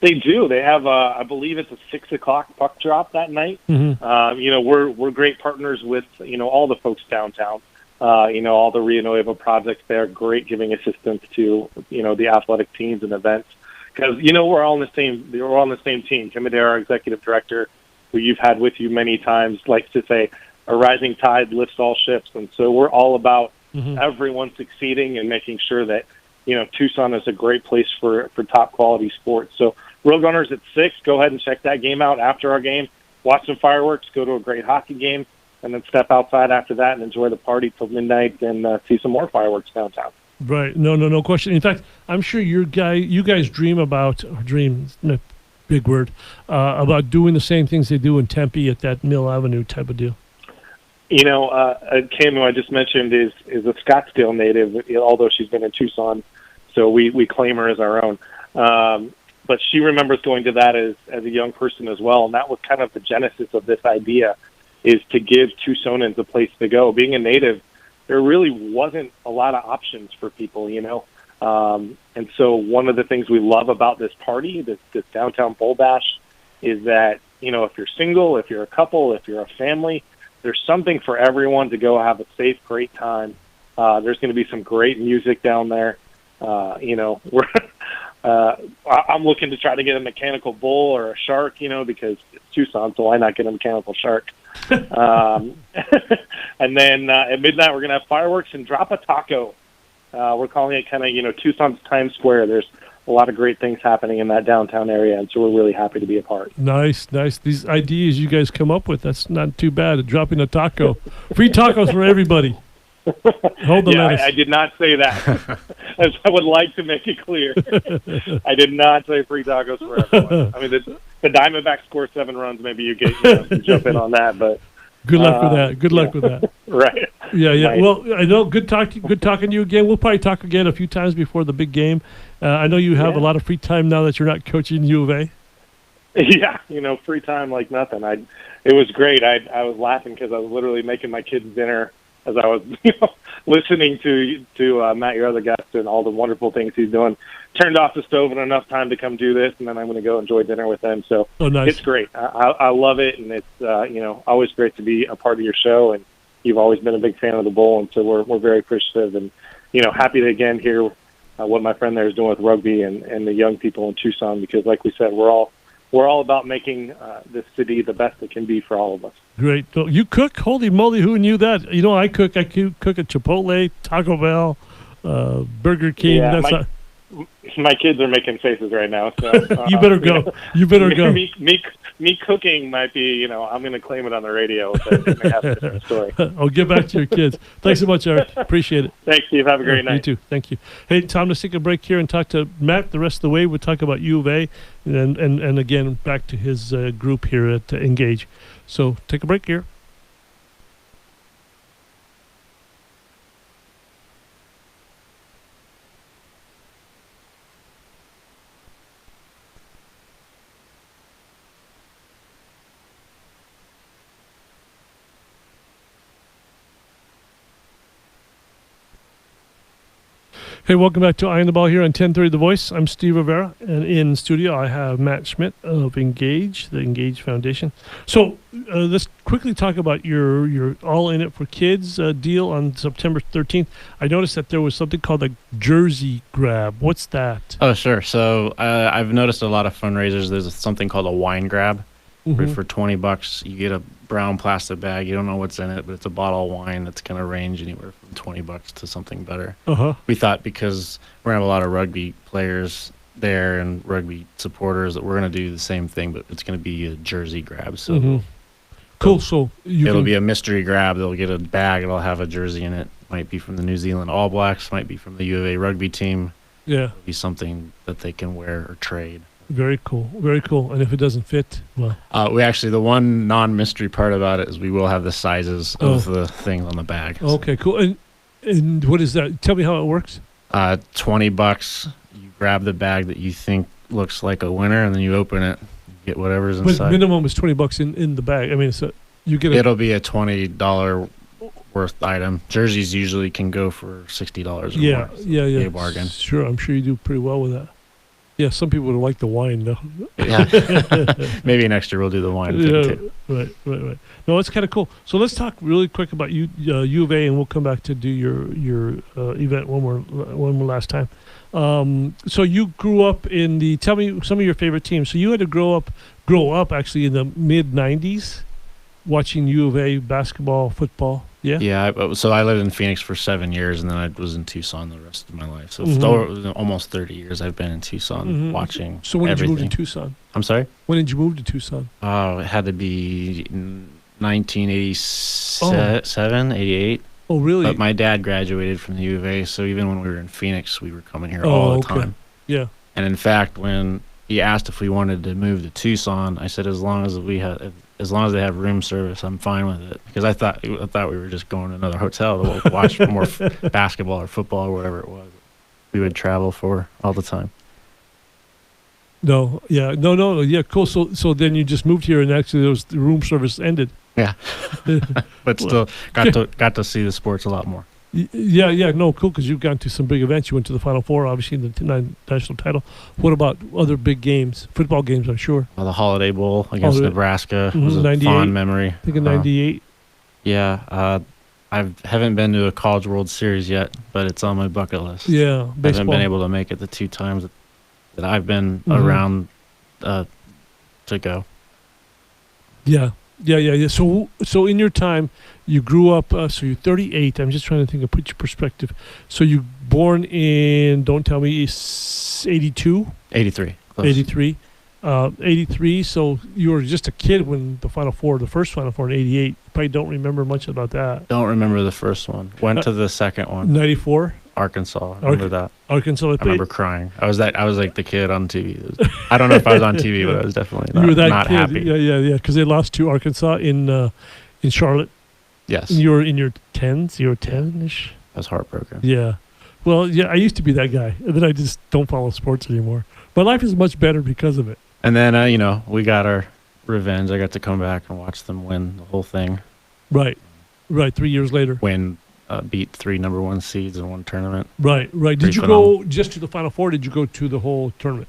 [SPEAKER 3] They do. They have, I believe it's a 6:00 puck drop that night.
[SPEAKER 1] Mm-hmm.
[SPEAKER 3] We're great partners with all the folks downtown. All the Rio Nuevo projects. They're great giving assistance to the athletic teams and events because we're all on the same. We're all on the same team. Tim Adair, our executive director, who you've had with you many times, likes to say, a rising tide lifts all ships. And so we're all about everyone succeeding and making sure that, Tucson is a great place for top quality sports. So Roadrunners at 6, go ahead and check that game out after our game. Watch some fireworks, go to a great hockey game, and then step outside after that and enjoy the party till midnight and see some more fireworks downtown.
[SPEAKER 1] Right. No question. In fact, I'm sure you guys dream about big word, about doing the same things they do in Tempe at that Mill Avenue type of deal.
[SPEAKER 3] Kim, who I just mentioned, is a Scottsdale native, although she's been in Tucson, so we claim her as our own. But she remembers going to that as a young person as well, and that was kind of the genesis of this idea, is to give Tucsonans a place to go. Being a native, there really wasn't a lot of options for people, And so one of the things we love about this party, this downtown bowl bash, is that, if you're single, if you're a couple, if you're a family, there's something for everyone to go have a safe, great time. There's going to be some great music down there. We're I'm looking to try to get a mechanical bull or a shark, because it's Tucson, so why not get a mechanical shark? And then at midnight, we're going to have fireworks and drop a taco. We're calling it kind of, Tucson's Times Square. There's a lot of great things happening in that downtown area, and so we're really happy to be a part.
[SPEAKER 1] Nice. These ideas you guys come up with, that's not too bad. Dropping a taco. Free tacos for everybody. Hold the lettuce.
[SPEAKER 3] I did not say that. As I would like to make it clear. I did not say free tacos for everyone. I mean, the Diamondbacks score 7 runs. Maybe you can jump in on that, but
[SPEAKER 1] good luck with that. Good luck with that.
[SPEAKER 3] Right.
[SPEAKER 1] Yeah.
[SPEAKER 3] Right.
[SPEAKER 1] Well, I know. Good talking to you again. We'll probably talk again a few times before the big game. I know you have a lot of free time now that you're not coaching U of A.
[SPEAKER 3] Yeah, free time like nothing. It was great. I was laughing because I was literally making my kids dinner as I was, listening to Matt, your other guest, and all the wonderful things he's doing. Turned off the stove in enough time to come do this, and then I'm going to go enjoy dinner with them. So
[SPEAKER 1] nice.
[SPEAKER 3] It's great. I love it, and it's always great to be a part of your show. And you've always been a big fan of the Bowl, and so we're very appreciative and happy to again hear what my friend there is doing with rugby and the young people in Tucson, because like we said, we're all about making this city the best it can be for all of us.
[SPEAKER 1] Great. So you cook? Holy moly, who knew that? I cook. I cook at Chipotle, Taco Bell, Burger King.
[SPEAKER 3] Yeah, my kids are making faces right now. So
[SPEAKER 1] you better go. You better go.
[SPEAKER 3] Me cooking might be, I'm going to claim it on the radio. But it may have a different story.
[SPEAKER 1] I'll get back to your kids. Thanks so much, Eric. Appreciate it.
[SPEAKER 3] Thanks, Steve. Have a great night.
[SPEAKER 1] You too. Thank you. Hey, Tom, let's take a break here and talk to Matt the rest of the way. We'll talk about U of A and again, back to his group here at Engage. So take a break here. Hey, welcome back to Eye on the Ball here on 1030 The Voice. I'm Steve Rivera, and in studio I have Matt Schmidt of Engage, the Engage Foundation. So let's quickly talk about your All In It for Kids deal on September 13th. I noticed that there was something called a jersey grab. What's that?
[SPEAKER 2] Oh, sure. So I've noticed a lot of fundraisers. There's something called a wine grab. Mm-hmm. For $20, you get a brown plastic bag. You don't know what's in it, but it's a bottle of wine that's going to range anywhere from $20 to something better.
[SPEAKER 1] Uh-huh.
[SPEAKER 2] We thought because we're going to have a lot of rugby players there and rugby supporters that we're going to do the same thing, but it's going to be a jersey grab. So
[SPEAKER 1] cool. So
[SPEAKER 2] it'll be a mystery grab. They'll get a bag. It'll have a jersey in it. Might be from the New Zealand All Blacks. Might be from the U of A rugby team.
[SPEAKER 1] Yeah.
[SPEAKER 2] It'll be something that they can wear or trade.
[SPEAKER 1] Very cool. Very cool. And if it doesn't fit, well.
[SPEAKER 2] We actually, the one non-mystery part about it is we will have the sizes of the things on the bag.
[SPEAKER 1] Okay, cool. And what is that? Tell me how it works.
[SPEAKER 2] $20. You grab the bag that you think looks like a winner, and then you open it, get whatever's inside.
[SPEAKER 1] But minimum is $20 in the bag. I mean, so you get
[SPEAKER 2] it'll be a $20 worth item. Jerseys usually can go for $60 or more.
[SPEAKER 1] Yeah.
[SPEAKER 2] A bargain.
[SPEAKER 1] Sure, I'm sure you do pretty well with that. Yeah, some people would like the wine, though.
[SPEAKER 2] Yeah. Maybe next year we'll do the wine thing, too.
[SPEAKER 1] Right. No, it's kind of cool. So let's talk really quick about U of A, and we'll come back to do your event one more last time. So you grew up tell me some of your favorite teams. So you had to grow up actually in the mid-'90s watching U of A basketball, football. Yeah.
[SPEAKER 2] Yeah. So I lived in Phoenix for 7 years, and then I was in Tucson the rest of my life. So almost 30 years I've been in Tucson watching.
[SPEAKER 1] So when
[SPEAKER 2] everything.
[SPEAKER 1] Did you move to Tucson?
[SPEAKER 2] I'm sorry?
[SPEAKER 1] When did you move to Tucson?
[SPEAKER 2] Oh, it had to be 1987, 88.
[SPEAKER 1] Oh, really?
[SPEAKER 2] But my dad graduated from the U of A, so even when we were in Phoenix, we were coming here all the time.
[SPEAKER 1] Yeah.
[SPEAKER 2] And in fact, when he asked if we wanted to move to Tucson, I said as long as they have room service, I'm fine with it, because I thought we were just going to another hotel to watch more basketball or football or whatever it was. We would travel for all the time.
[SPEAKER 1] No, cool. So then you just moved here, and actually the room service ended.
[SPEAKER 2] Yeah, but still got to see the sports a lot more.
[SPEAKER 1] Yeah, no, cool, because you've gone to some big events. You went to the Final Four, obviously, in the national title. What about other big games, football games, I'm sure?
[SPEAKER 2] The Holiday Bowl against Nebraska was a
[SPEAKER 1] 98.
[SPEAKER 2] fond memory.
[SPEAKER 1] I think in 98.
[SPEAKER 2] Yeah, I haven't been to a College World Series yet, but it's on my bucket list.
[SPEAKER 1] Yeah,
[SPEAKER 2] I
[SPEAKER 1] baseball.
[SPEAKER 2] haven't been able to make it the 2 times that I've been
[SPEAKER 1] Mhm.
[SPEAKER 2] around to go.
[SPEAKER 1] Yeah. So in your time, you grew up. So you're 38. I'm just trying to think of put your perspective. So you born in, don't tell me, 82,
[SPEAKER 2] 83. Close.
[SPEAKER 1] 83, 83. So you were just a kid when the first Final Four in 88. You probably don't remember much about that.
[SPEAKER 2] Don't remember the first one. Went to the second one.
[SPEAKER 1] 94,
[SPEAKER 2] Arkansas. I remember that.
[SPEAKER 1] Arkansas.
[SPEAKER 2] I remember crying. I was like the kid on TV. I don't know if I was on TV, but I was definitely not,
[SPEAKER 1] You were that
[SPEAKER 2] not
[SPEAKER 1] kid.
[SPEAKER 2] happy.
[SPEAKER 1] Yeah. Because they lost to Arkansas in Charlotte.
[SPEAKER 2] Yes.
[SPEAKER 1] You were in your 10s. You were 10ish.
[SPEAKER 2] I was heartbroken.
[SPEAKER 1] Yeah. Well, yeah, I used to be that guy. And then I just don't follow sports anymore. My life is much better because of it.
[SPEAKER 2] And then, we got our revenge. I got to come back and watch them win the whole thing.
[SPEAKER 1] Right. 3 years later.
[SPEAKER 2] Beat 3 number 1 seeds in one tournament.
[SPEAKER 1] Right. Did you go just to the Final Four? Or did you go to the whole tournament?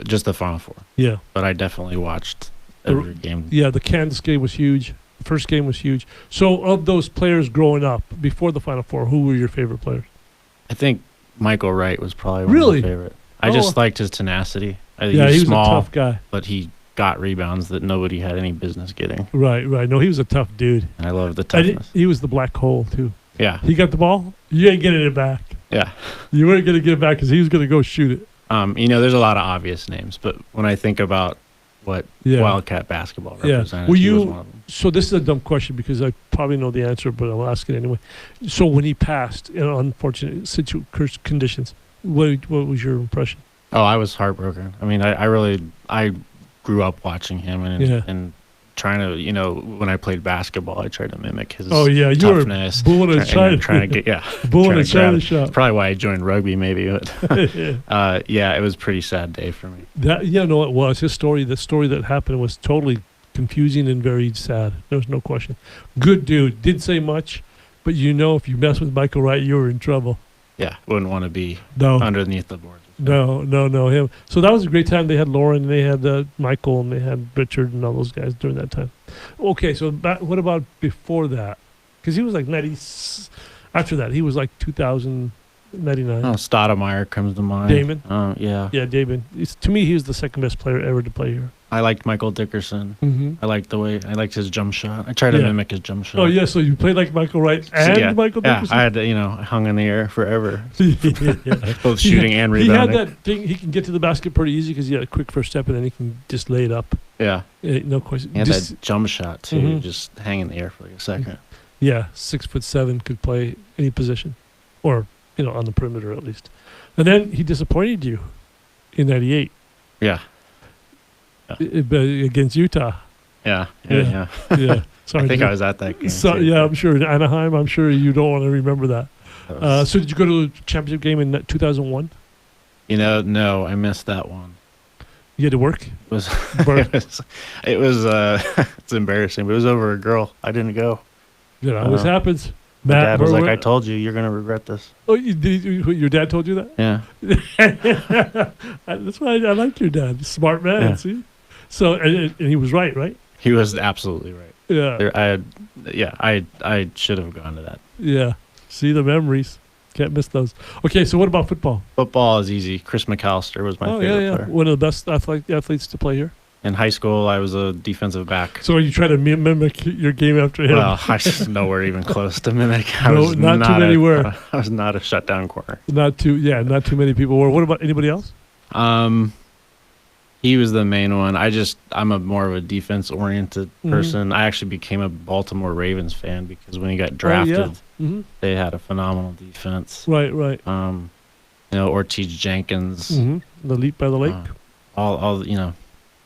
[SPEAKER 2] Just the Final Four.
[SPEAKER 1] Yeah.
[SPEAKER 2] But I definitely watched every game.
[SPEAKER 1] Yeah, the Kansas game was huge. The first game was huge. So of those players growing up before the Final Four, who were your favorite players?
[SPEAKER 2] I think Michael Wright was probably one
[SPEAKER 1] Really?
[SPEAKER 2] of my favorite. I just liked his tenacity.
[SPEAKER 1] He was
[SPEAKER 2] small,
[SPEAKER 1] a tough guy.
[SPEAKER 2] but he got rebounds that nobody had any business getting.
[SPEAKER 1] Right. No, he was a tough dude.
[SPEAKER 2] And I love the toughness.
[SPEAKER 1] He was the black hole, too.
[SPEAKER 2] Yeah.
[SPEAKER 1] He got the ball. You ain't getting it back.
[SPEAKER 2] Yeah.
[SPEAKER 1] You weren't going to get it back because he was going to go shoot it.
[SPEAKER 2] There's a lot of obvious names, but when I think about what Wildcat basketball represents, he was one of them.
[SPEAKER 1] So this is a dumb question because I probably know the answer, but I'll ask it anyway. So when he passed in unfortunate conditions, what was your impression?
[SPEAKER 2] Oh, I was heartbroken. I mean, I grew up watching him and trying to, when I played basketball, I tried to mimic his toughness.
[SPEAKER 1] You were bulling
[SPEAKER 2] trying to get,
[SPEAKER 1] bulling a China shot.
[SPEAKER 2] That's probably why I joined rugby, maybe. But it was a pretty sad day for me.
[SPEAKER 1] It was. The story that happened was totally confusing and very sad. There was no question. Good dude. Didn't say much, but if you mess with Michael Wright, you were in trouble.
[SPEAKER 2] Yeah, wouldn't want to be underneath the board.
[SPEAKER 1] No, him. So that was a great time. They had Lauren, they had Michael, and they had Richard and all those guys during that time. Okay, so what about before that? Because he was like 90. After that, he was like 2099.
[SPEAKER 2] Oh, Stoudemire comes to mind.
[SPEAKER 1] Damon.
[SPEAKER 2] Yeah.
[SPEAKER 1] Yeah, Damon. To me, he was the second best player ever to play here.
[SPEAKER 2] I liked Michael Dickerson.
[SPEAKER 1] Mm-hmm.
[SPEAKER 2] I liked his jump shot. I tried to mimic his jump shot.
[SPEAKER 1] Oh, yeah, so you played like Michael Wright and Michael Dickerson?
[SPEAKER 2] Yeah, I had to, I hung in the air forever. Both shooting and rebounding.
[SPEAKER 1] He had that thing, he can get to the basket pretty easy because he had a quick first step and then he can just lay it up.
[SPEAKER 2] Yeah.
[SPEAKER 1] No question.
[SPEAKER 2] He had that jump shot, too, just hang in the air for like a second.
[SPEAKER 1] Yeah, 6'7", could play any position. Or, on the perimeter at least. And then he disappointed you in 98.
[SPEAKER 2] Yeah.
[SPEAKER 1] Against Utah.
[SPEAKER 2] Yeah.
[SPEAKER 1] Yeah. Sorry,
[SPEAKER 2] I think I was at that game.
[SPEAKER 1] So, yeah, I'm sure. In Anaheim, I'm sure you don't want to remember that. So did you go to the championship game in 2001?
[SPEAKER 2] No, I missed that one.
[SPEAKER 1] You had to work?
[SPEAKER 2] It was it's embarrassing, but it was over a girl. I didn't go.
[SPEAKER 1] It always happens.
[SPEAKER 2] My dad was like, I told you, you're going to regret this.
[SPEAKER 1] Oh, your dad told you that?
[SPEAKER 2] Yeah.
[SPEAKER 1] That's why I like your dad. Smart man, see? So, and he was right?
[SPEAKER 2] He was absolutely right.
[SPEAKER 1] Yeah.
[SPEAKER 2] I should have gone to that.
[SPEAKER 1] Yeah. See the memories. Can't miss those. Okay, so what about football?
[SPEAKER 2] Football is easy. Chris McAllister was my favorite player.
[SPEAKER 1] One of the best athletes to play here.
[SPEAKER 2] In high school, I was a defensive back.
[SPEAKER 1] So you try to mimic your game after him?
[SPEAKER 2] Well, I was nowhere even close to mimic.
[SPEAKER 1] I was
[SPEAKER 2] not a shutdown corner.
[SPEAKER 1] Not too many people were. What about anybody else?
[SPEAKER 2] He was the main one. I'm a more of a defense-oriented person. I actually became a Baltimore Ravens fan because when he got drafted, they had a phenomenal defense.
[SPEAKER 1] Right.
[SPEAKER 2] Ortiz Jenkins.
[SPEAKER 1] The Leap by the Lake.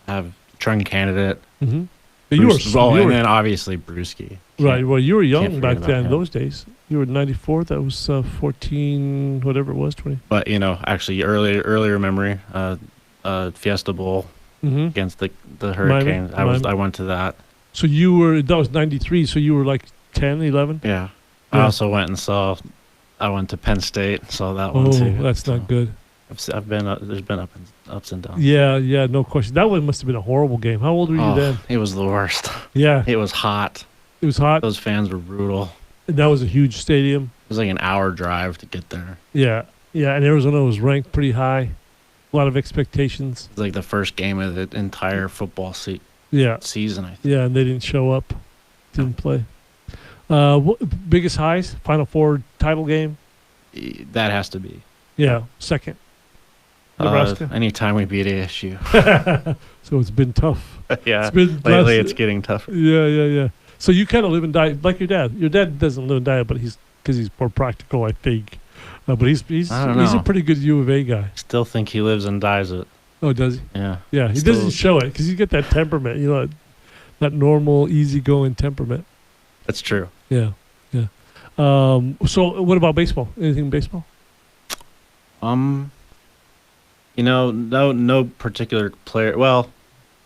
[SPEAKER 2] Have trunk candidate.
[SPEAKER 1] And
[SPEAKER 2] then obviously Brewski.
[SPEAKER 1] Right. Well, you were young back then. Those days, you were 94. That was 14, whatever it was, 20.
[SPEAKER 2] But actually, earlier memory, Fiesta Bowl against the Hurricanes. I went to that.
[SPEAKER 1] So that was 93. So you were like 10, 11.
[SPEAKER 2] Yeah. I also went and saw I went to Penn State, saw that one too.
[SPEAKER 1] Oh, that's
[SPEAKER 2] So
[SPEAKER 1] not good.
[SPEAKER 2] I've been there's been ups and downs.
[SPEAKER 1] Yeah, yeah, no question. That one must have been a horrible game. How old were you then?
[SPEAKER 2] It was the worst.
[SPEAKER 1] Yeah,
[SPEAKER 2] It was hot.
[SPEAKER 1] it was hot.
[SPEAKER 2] Those fans were brutal.
[SPEAKER 1] And that was a huge stadium.
[SPEAKER 2] It was like an hour drive to get there.
[SPEAKER 1] Yeah, yeah, and Arizona was ranked pretty high. A lot of expectations.
[SPEAKER 2] It was like the first game of the entire football
[SPEAKER 1] Yeah,
[SPEAKER 2] season, I think.
[SPEAKER 1] yeah, and they didn't show up. Didn't play. Biggest highs? Final Four title game?
[SPEAKER 2] That has to be.
[SPEAKER 1] Yeah, second. Nebraska.
[SPEAKER 2] Anytime we beat ASU.
[SPEAKER 1] So it's been tough.
[SPEAKER 2] Yeah.
[SPEAKER 1] It's been
[SPEAKER 2] Lately,
[SPEAKER 1] tough.
[SPEAKER 2] it's getting tougher.
[SPEAKER 1] Yeah, yeah, yeah. So you kind of live and die like your dad. Your dad doesn't live and die, but because he's more practical, I think. But he's
[SPEAKER 2] I don't
[SPEAKER 1] he's a
[SPEAKER 2] know.
[SPEAKER 1] pretty good U of A guy.
[SPEAKER 2] Still think he lives and dies it.
[SPEAKER 1] Oh, does he?
[SPEAKER 2] Yeah.
[SPEAKER 1] Yeah, he
[SPEAKER 2] Still-
[SPEAKER 1] doesn't show it because he's got that temperament. You know, that normal, easygoing temperament.
[SPEAKER 2] That's true.
[SPEAKER 1] Yeah, yeah. So what about baseball? Anything baseball?
[SPEAKER 2] No particular player. Well,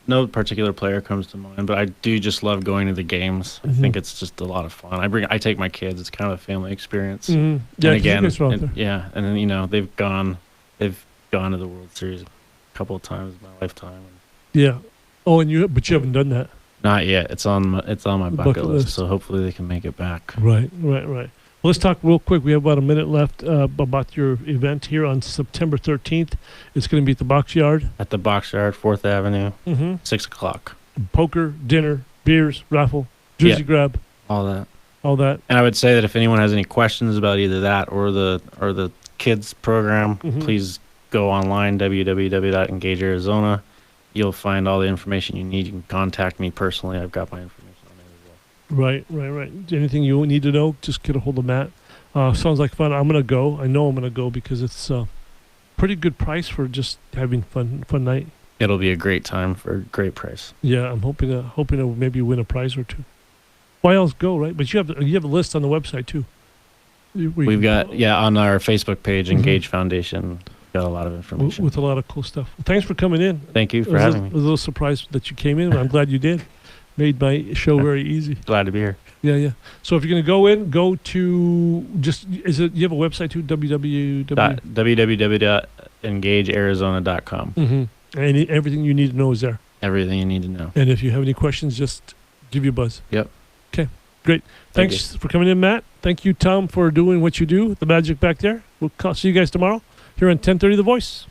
[SPEAKER 2] no particular player comes to mind, but I do just love going to the games. I think it's just a lot of fun. I take my kids. It's kind of a family experience.
[SPEAKER 1] Mm-hmm. Yeah,
[SPEAKER 2] And again,
[SPEAKER 1] you guys were out there.
[SPEAKER 2] yeah, and then they've gone to the World Series a couple of times in my lifetime.
[SPEAKER 1] Yeah. Oh, but you haven't done that.
[SPEAKER 2] Not yet. It's on my
[SPEAKER 1] Bucket
[SPEAKER 2] bucket list,
[SPEAKER 1] list.
[SPEAKER 2] so hopefully they can make it back.
[SPEAKER 1] Right. Well, let's talk real quick. We have about a minute left about your event here on September 13th. It's going to be at the Box Yard.
[SPEAKER 2] At the Box Yard, 4th Avenue,
[SPEAKER 1] Mm-hmm.
[SPEAKER 2] 6:00.
[SPEAKER 1] Poker, dinner, beers, raffle, jersey
[SPEAKER 2] Yeah.
[SPEAKER 1] grab,
[SPEAKER 2] All that.
[SPEAKER 1] all that.
[SPEAKER 2] And I would say that if anyone has any questions about either that or the kids program,
[SPEAKER 1] Mhm.
[SPEAKER 2] please go online, www.engagearizona. You'll find all the information you need. You can contact me personally. I've got my information on there as well.
[SPEAKER 1] Right. Anything you need to know, just get a hold of Matt. Sounds like fun. I'm going to go. I know I'm going to go because it's a pretty good price for just having fun night.
[SPEAKER 2] It'll be a great time for a great price.
[SPEAKER 1] Yeah, I'm hoping to maybe win a prize or two. Why else go, right? But you have a list on the website too.
[SPEAKER 2] We've got on our Facebook page,
[SPEAKER 1] Mhm.
[SPEAKER 2] Engage Foundation, got a lot of information.
[SPEAKER 1] with a lot of cool stuff. Well, thanks for coming in.
[SPEAKER 2] Thank you
[SPEAKER 1] I
[SPEAKER 2] for
[SPEAKER 1] was
[SPEAKER 2] having
[SPEAKER 1] I
[SPEAKER 2] me.
[SPEAKER 1] was a little surprised that you came in. I'm glad you did. Made my show very easy.
[SPEAKER 2] Glad to be here.
[SPEAKER 1] Yeah. So if you're going to go in, go to you have a website too?
[SPEAKER 2] www.engagearizona.com.
[SPEAKER 1] Mm-hmm. And everything you need to know is there.
[SPEAKER 2] Everything you need to know.
[SPEAKER 1] And if you have any questions, just give you a buzz.
[SPEAKER 2] Yep.
[SPEAKER 1] Okay. Great.
[SPEAKER 2] Thank
[SPEAKER 1] Thanks for coming in, Matt. Thank you, Tom, for doing what you do. The magic back there. We'll see you guys tomorrow here on 1030 The Voice.